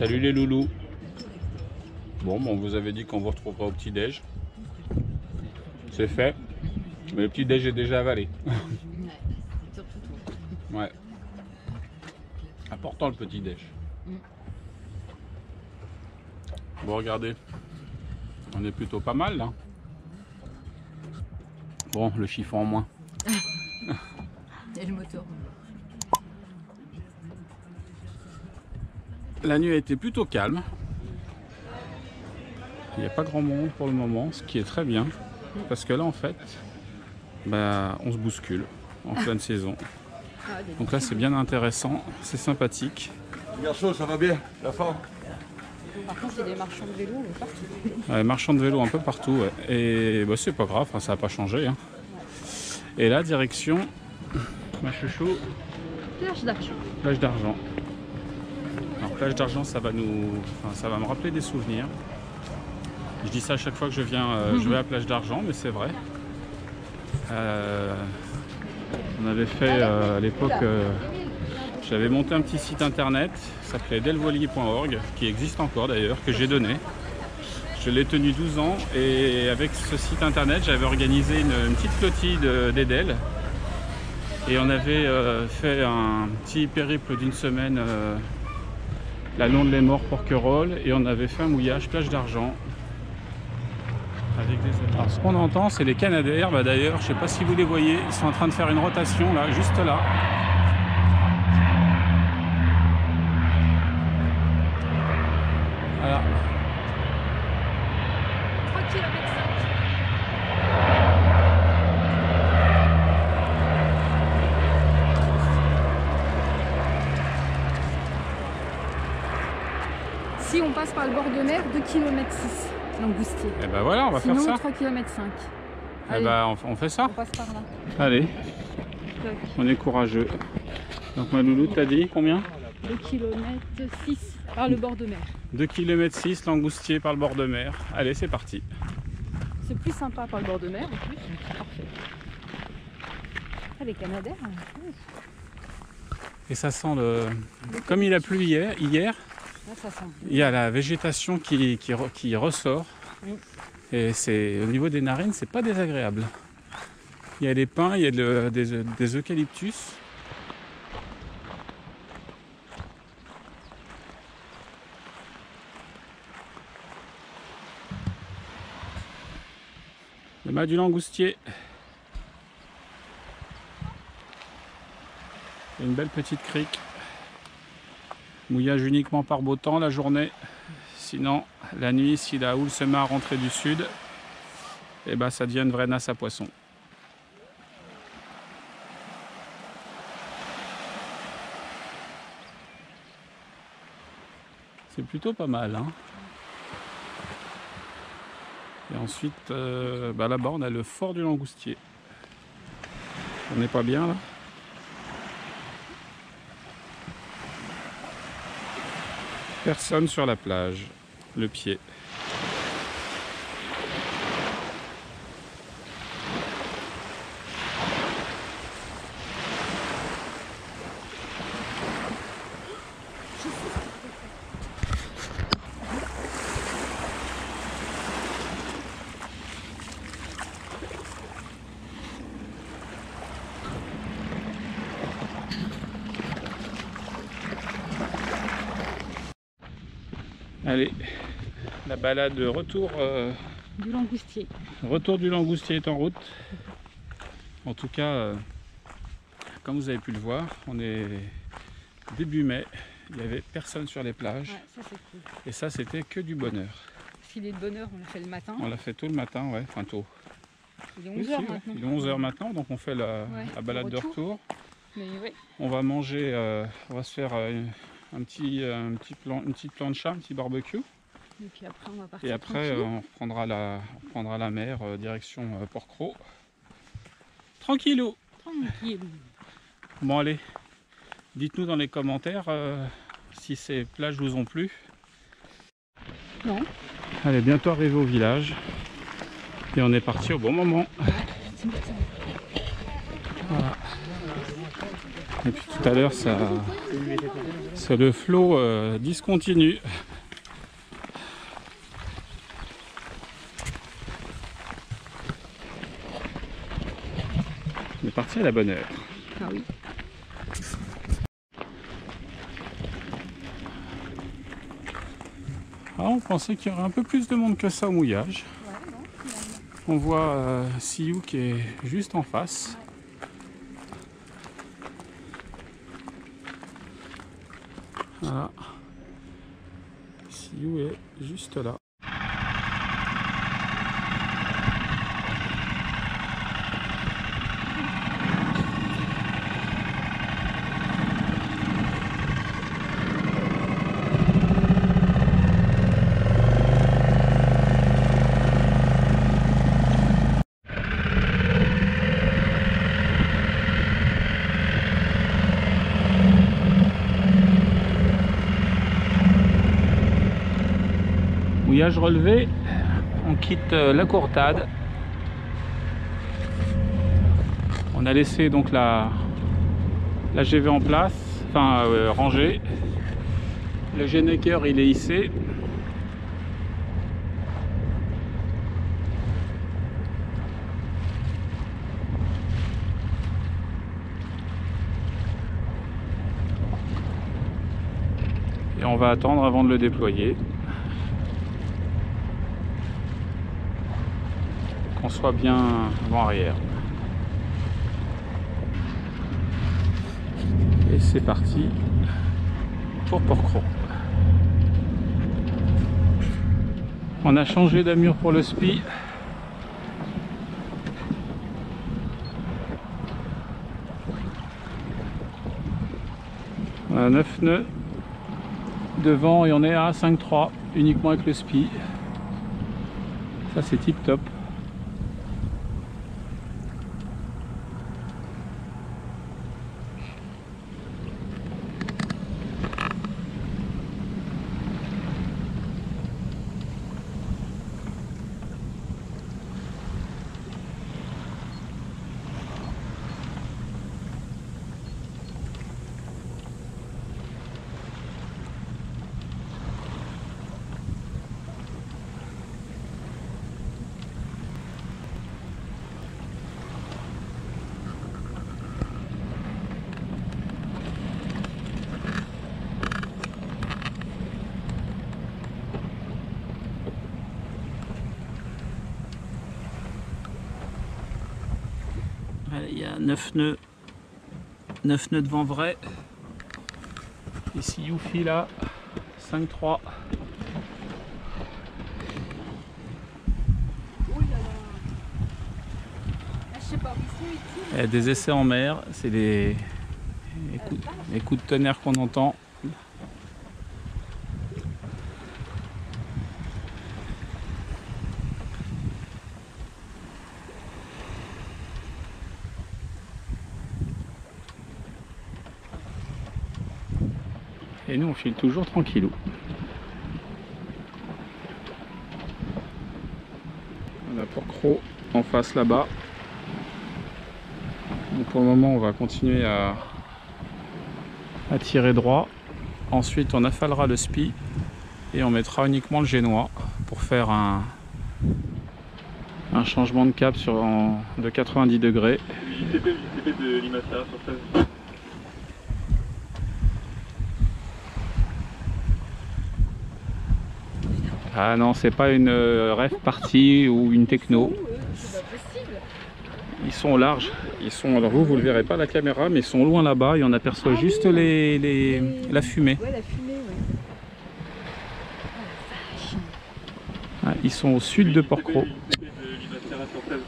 Salut les loulous. Bon, on vous avait dit qu'on vous retrouvera au petit-déj. C'est fait. Mais le petit-déj est déjà avalé. Ouais, surtout toi. Ouais. Important le petit-déj. Bon, regardez. On est plutôt pas mal là. Bon, le chiffon en moins. Et le moteur. La nuit a été plutôt calme. Il n'y a pas grand monde pour le moment, ce qui est très bien. Parce que là, en fait, bah, on se bouscule en pleine saison. Donc là, c'est bien intéressant, c'est sympathique. Garçon, ça va bien, la forme? Par contre, il y a des marchands de vélo partout. Ouais, marchands de vélo un peu partout. Ouais. Et bah, c'est pas grave, hein, ça n'a pas changé. Hein. Et là, direction, ma chouchou, Plage d'argent. plage d'argent. Alors, plage d'argent, ça va me rappeler des souvenirs. Je dis ça à chaque fois que je viens, je vais à plage d'argent, mais c'est vrai. On avait fait à l'époque, j'avais monté un petit site internet, ça s'appelait delvoilier.org, qui existe encore d'ailleurs, que j'ai donné. Je l'ai tenu 12 ans et avec ce site internet, j'avais organisé une petite flottille d'Edel. Et on avait fait un petit périple d'une semaine la Londe les Morts Porquerolles et on avait fait un mouillage plage d'argent. Avec des amis. Alors ce qu'on entend, c'est les Canadair. Bah, d'ailleurs, je ne sais pas si vous les voyez, ils sont en train de faire une rotation là, juste là. Voilà. 3 km. Si on passe par le bord de mer, 2 km 6, Langoustier. Et ben voilà, on va Sinon, faire ça. 3 km 5. Et Allez, ben on fait ça. on passe par là. Allez, Toc. on est courageux. Donc ma loulou, t'as dit combien? 2 km 6 par le bord de mer. 2 km 6, Langoustier par le bord de mer. Allez, c'est parti. C'est plus sympa par le bord de mer en plus. Parfait. Ah, les Canadair. Et ça sent le... Comme il a plu hier, Là, ça sent. il y a la végétation qui ressort. Oui. Et c'est au niveau des narines, c'est pas désagréable. Il y a des pins, il y a des eucalyptus. Le mât du Langoustier. Une belle petite crique. Mouillage uniquement par beau temps la journée. Sinon, la nuit, si la houle se met à rentrer du sud, et ben ça devient une vraie nasse à poissons. C'est plutôt pas mal. Hein. Et ensuite, là-bas, on a le fort du Langoustier. On n'est pas bien là? Personne sur la plage. Le pied. Allez, la balade retour Du Langoustier. retour du Langoustier est en route. En tout cas, comme vous avez pu le voir, on est début mai. Il n'y avait personne sur les plages. Ouais, ça c'est cool. Et ça, c'était que du bonheur. Filet de bonheur, on l'a fait le matin. On l'a fait tôt le matin, ouais, enfin tôt. Il est Oui, 11h si, ouais. maintenant. Il est 11h maintenant, donc on fait la le balade de retour. retour. Mais ouais, On va manger, on va se faire une petite plancha, un petit barbecue. et puis après on va partir. Et après, tranquille. on reprendra la mer, direction Porquerolles. Tranquillou. Tranquille. Bon, allez, dites-nous dans les commentaires si ces plages vous ont plu. Non. Allez, bientôt arrivé au village. Et on est parti au bon moment. Voilà. Et puis tout à l'heure, c'est le flot discontinu. On est parti à la bonne heure. Ah oui. Ah, on pensait qu'il y aurait un peu plus de monde que ça au mouillage. Ouais, non, On voit Sioux qui est juste en face. Voilà. Sioux est juste là. Mouillage relevé, on quitte la Courtade. On a laissé donc la GV en place, enfin rangée. Le Genneker il est hissé. Et on va attendre avant de le déployer. Qu'on soit bien avant-arrière. Et c'est parti pour Porquerolles. On a changé d'amure pour le SPI. On a 9 nœuds devant et on est à 5,3 uniquement avec le SPI. Ça c'est tip top. Il y a 9 nœuds de vent vrai. Ici Youfi là, 5,3. Il y a des essais en mer, c'est les coups de tonnerre qu'on entend. Et nous on file toujours tranquillou. On a Porquerolles en face là-bas. Donc pour le moment on va continuer à tirer droit. Ensuite on affalera le SPI et on mettra uniquement le génois pour faire un changement de cap de 90 degrés. ITP de Limassara sur 16. Ah non, c'est pas une rêve partie ou une techno. C'est pas possible. Ils sont larges. Ils sont, alors vous le verrez pas à la caméra, mais ils sont loin là-bas et on aperçoit juste oui. la fumée. Ouais, la fumée, ouais. Ah, ils sont au sud de Porquerolles. ITP de Limassara sur 16.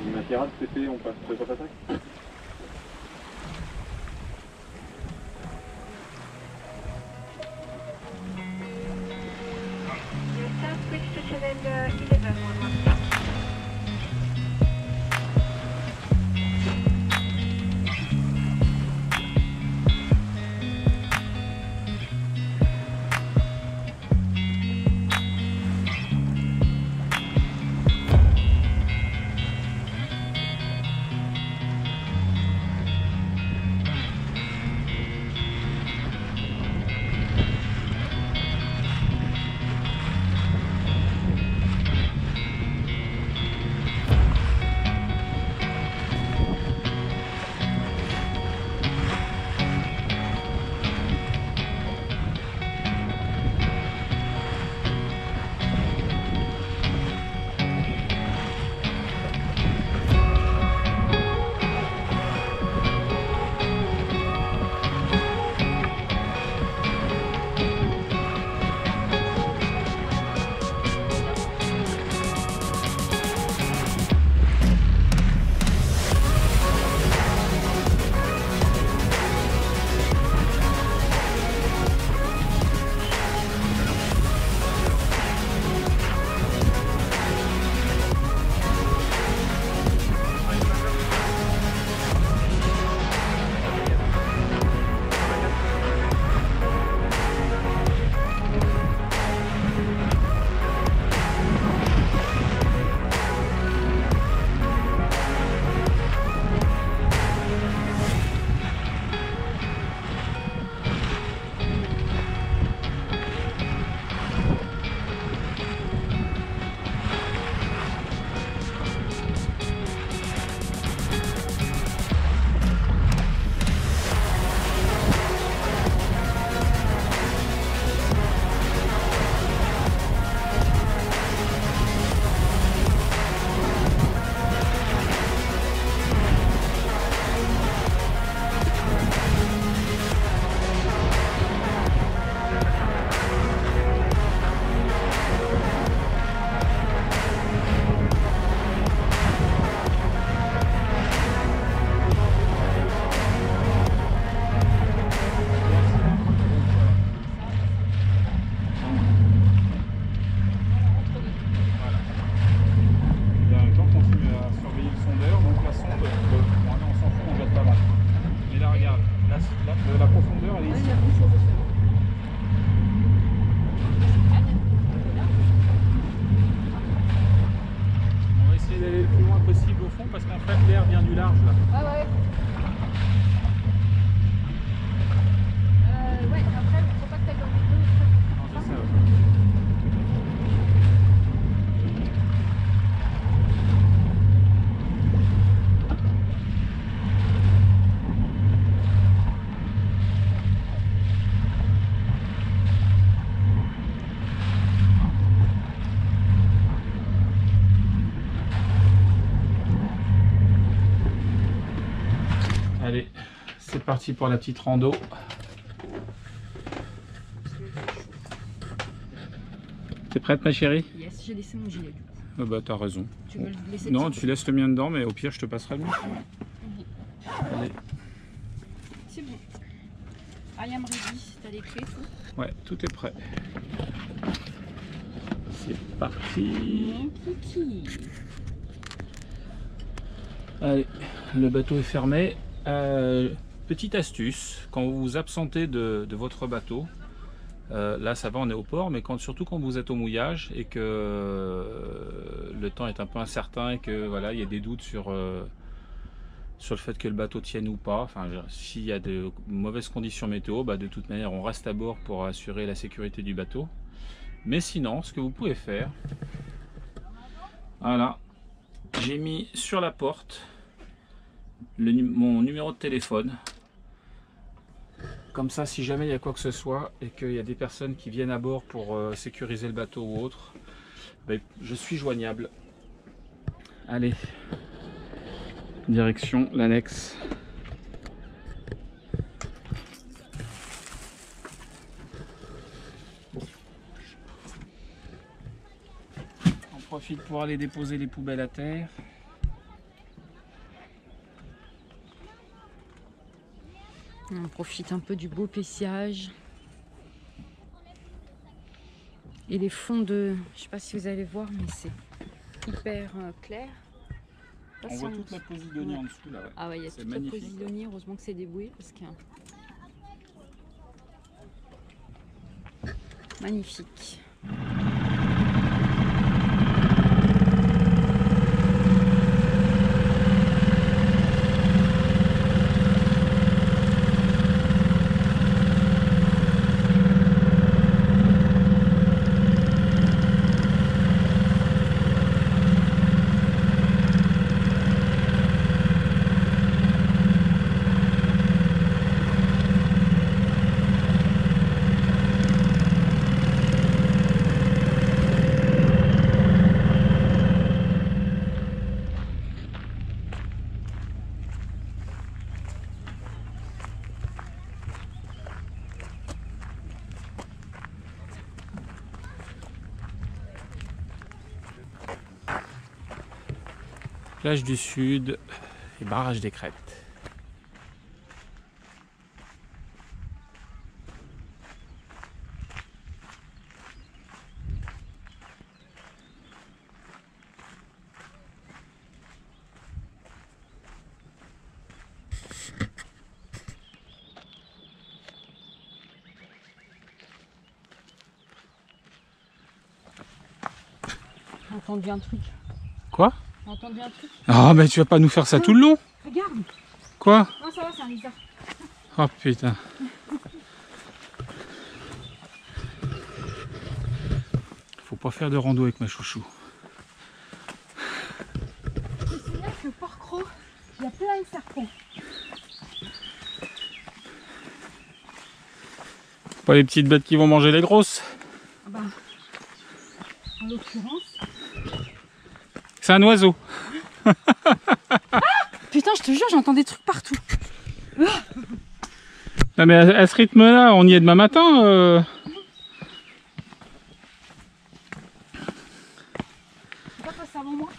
Limassara, TP, on passe sur attaque. possible au fond parce qu'en fait l'air vient du large là. Ah ouais. Ouais, après, il faut pas que t'ailles dans les deux. Non, je sais, ouais. Allez, c'est parti pour la petite rando. T'es prête ma chérie? Yes, j'ai laissé mon gilet du coup. Ah bah t'as raison. Tu veux le laisser? Non, tu laisses le mien dedans, mais au pire je te passerai le mien. Allez. C'est bon. I am ready, t'as les clés, tout. Ouais, tout est prêt. C'est parti. Mon kiki. Allez, le bateau est fermé. Petite astuce, quand vous vous absentez de votre bateau, là ça va, on est au port, mais surtout quand vous êtes au mouillage et que le temps est un peu incertain et que voilà, il y a des doutes sur le fait que le bateau tienne ou pas, enfin s'il y a de mauvaises conditions météo, bah, de toute manière on reste à bord pour assurer la sécurité du bateau. Mais sinon, ce que vous pouvez faire, voilà, j'ai mis sur la porte mon numéro de téléphone. Comme ça, si jamais il y a quoi que ce soit et qu'il y a des personnes qui viennent à bord pour sécuriser le bateau ou autre, ben, je suis joignable. Allez, direction l'annexe. On profite pour aller déposer les poubelles à terre. On profite un peu du beau paysage. Et les fonds de... Je sais pas si vous allez voir, mais c'est hyper clair. On voit toute la posidonie en dessous là. Ouais. Ah ouais, il y a toute la posidonie. Heureusement que c'est déboué parce qu'il y a... Magnifique. Plage du Sud et barrage des Crêtes. J'ai entendu un truc. Quoi? J'ai entendu un truc. Ah mais tu vas pas nous faire ça tout le long? Regarde. Quoi? Non, ça va, c'est un lézard. Oh putain. Faut pas faire de rando avec ma chouchou. Je signale que Port-Cros, il y a plein de serpents. Pas les petites bêtes qui vont manger les grosses. Ah bah, en l'occurrence. C'est un oiseau. Putain, je te jure, j'entends des trucs partout. Non mais à ce rythme-là, on y est demain matin. Tu vas passer avant moi?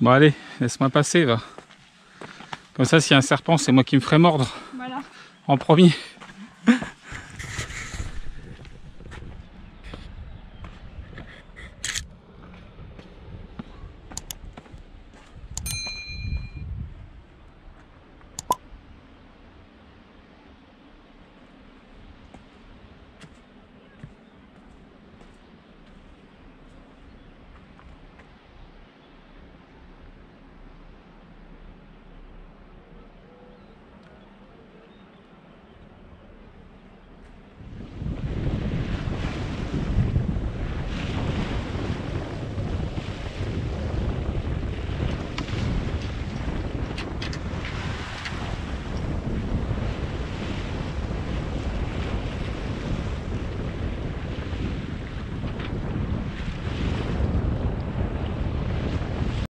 Bon allez, laisse-moi passer va. Comme ça, s'il y a un serpent, c'est moi qui me ferai mordre Voilà. en premier.